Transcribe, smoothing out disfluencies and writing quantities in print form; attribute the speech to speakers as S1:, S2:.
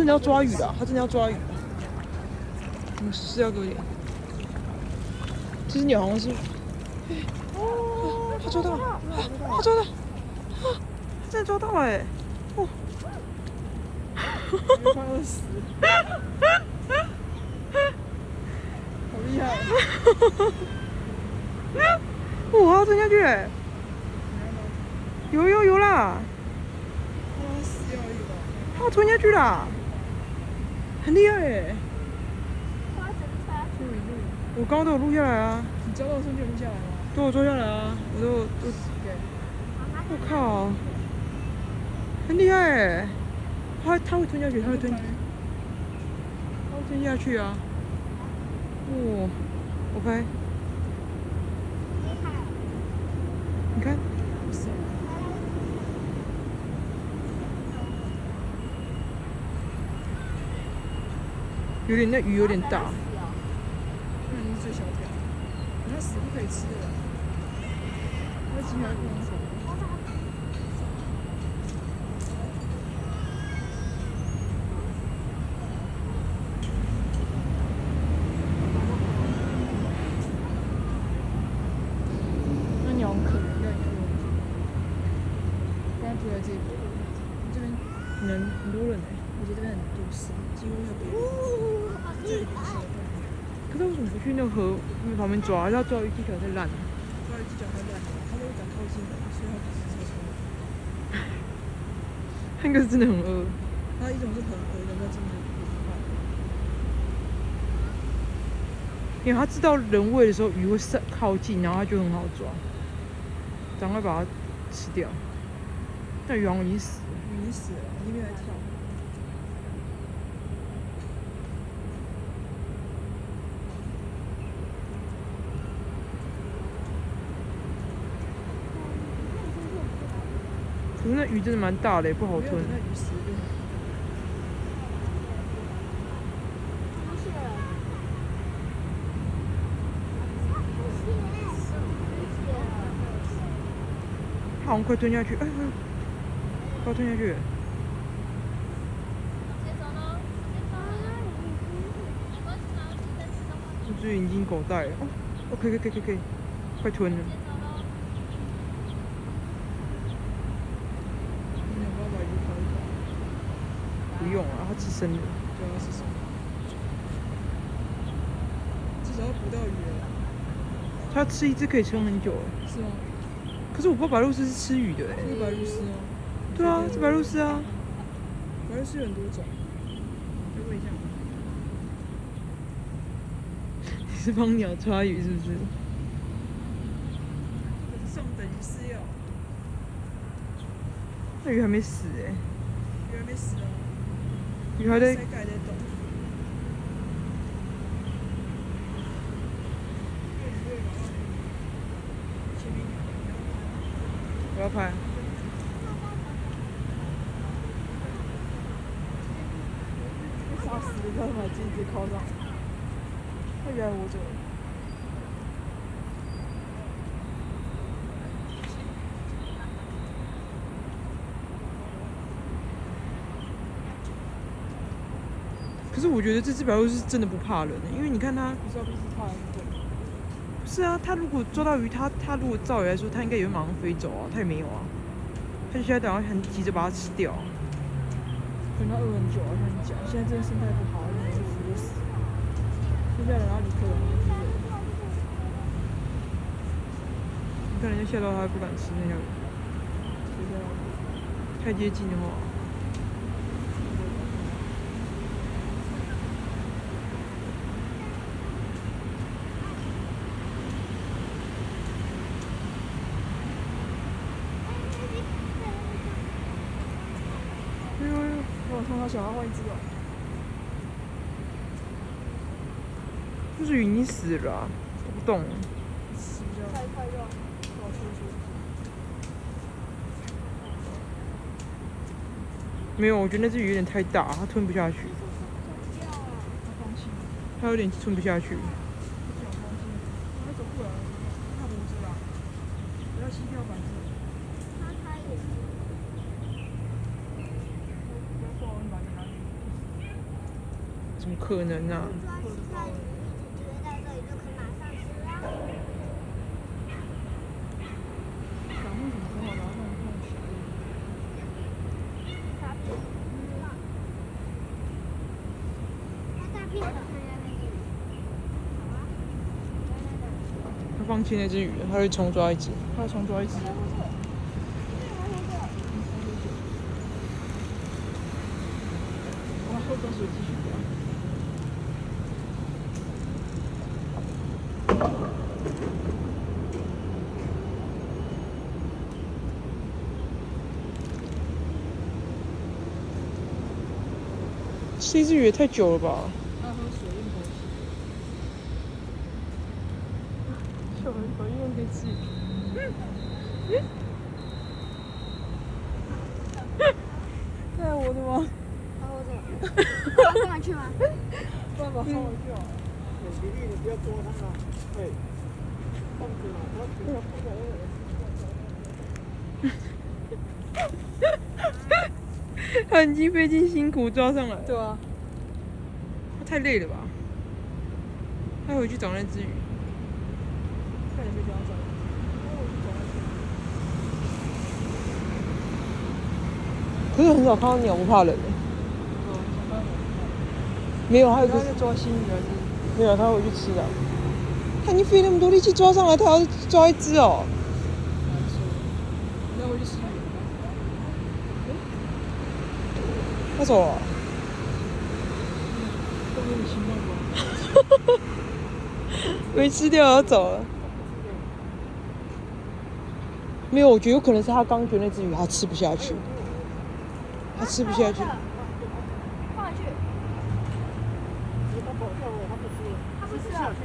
S1: 真的要抓鱼啦，他真的要抓鱼。我是要给我点。这只鸟好像是，哦，他抓到了，他抓到，他真的抓到哎！哦，
S2: 快20，好厉害！
S1: 哇，他吞下去哎！有啦！
S2: 死掉一个，
S1: 他吞下去啦，很厉害哎！
S2: 录一录。
S1: 我刚刚都有录下来啊。
S2: 你交到的时候就录下来了。
S1: 对，我抓下来啊，我靠，很厉害哎！他会吞下去，他会吞下去啊！哇，我拍，你看，有点那鱼有点大。
S2: 那你是最小条，它死不可以吃的，它鸡还不能熟。
S1: 那鸟很可怜。
S2: 刚刚住在这边，这边
S1: 人很多人哎。
S2: 我觉得这边很都市，几乎没有别的。这里不是。
S1: 可是为什么不去那个河旁边抓？要抓鱼技巧太烂了。
S2: 抓鱼技巧太烂了，它都会长靠近的，所以它不是超聪明。
S1: 他应该是真的很饿。
S2: 它一种是很饿，一种叫真的很快。
S1: 因为他知道人喂的时候鱼会靠近，然后他就很好抓，赶快把它吃掉。那鱼好像已经死了。
S2: 鱼已经死了，已经没有在跳。
S1: 可是那鱼真的蛮大的，不好吞。
S2: 那鱼死了。
S1: 它好像快吞下去，哎，快吞下去了。这只已经狗带了，哦，可以，快吞了。
S2: 你要不要把鱼烤一烤？
S1: 不用啊，它吃生的。
S2: 对啊，是什么？至少要捕到鱼了。
S1: 它吃一只可以撑很久哎。
S2: 是吗？
S1: 可是我不知道白鹭鸶是吃鱼的哎。
S2: 是白鹭鸶哦。
S1: 对啊，是白鹭鸶啊。
S2: 白鹭鸶有很多种。再问一下。
S1: 你是帮鸟抓鱼是不是？
S2: 送等于饲料。
S1: 那鱼还没死哎。
S2: 鱼还没死哦。
S1: 鱼还在。
S2: 盖在动。
S1: 我要拍。
S2: 杀死了，他把镜子靠上。他原来我走了。
S1: 可是我觉得这只白鹭是真的不怕人的，因为你看它。
S2: 不知道不是怕还是对。
S1: 不是啊，它如果抓到鱼，它如果照理来说，它应该也会马上飞走啊，它也没有啊。它现在等下很急着把它吃掉。
S2: 可能它饿很久啊，像你讲，现在这个生态不好，因为是腐就死。现在人家离开了，
S1: 你看人家吓到，它还不敢吃那条鱼。太接近的话。
S2: 我看到小孩换一只了。
S1: 这只鱼已经死了啊，它不动了。
S2: 死掉。太热，我出去。
S1: 没有，我觉得那只鱼有点太大，它吞不下去。它有点吞不下去。
S2: 它走过来了，它脖子啦，不要膝跳板子。它也是。不要挂，我把这拿去。
S1: 怎么可能啊？
S3: 抓起来，你一直在这里就可以马上吃啊。
S2: 小木什么时候然后弄起来？
S3: 大屁股，大屁股，
S1: 他放弃那只鱼了，他会重抓一只。
S2: 他要重抓一只。然后喝水继续抓。
S1: 吃一只鱼也太久了吧？
S2: 他喝水用口吸。小人可以用可以吃鱼。在我的吗？
S3: 然后这个，爸爸放回去吗？
S2: 爸爸放回去哦。
S4: 弟弟，你不要捉它了，对，放着了，不要放着。
S1: 他已经费尽辛苦抓上来，
S2: 对啊。
S1: 他太累了吧？他回去找那只鱼。
S2: 差点被抓走。
S1: 可是很少看到鸟不怕人的。没有，还有一个
S2: 他在抓新鱼还是？
S1: 没有，他回去吃的。他已经费那么多力气抓上来，他要抓一只哦。
S2: 你要回去吃鱼。
S1: 他走了。
S2: 都没有情况吧？
S1: 没吃掉，要走了。没有，我觉得有可能是他刚觉得那只鱼他吃不下去，他吃不下去。
S3: 放回去。
S4: 他跑掉了，他不吃了，
S3: 他不吃了
S4: 下去。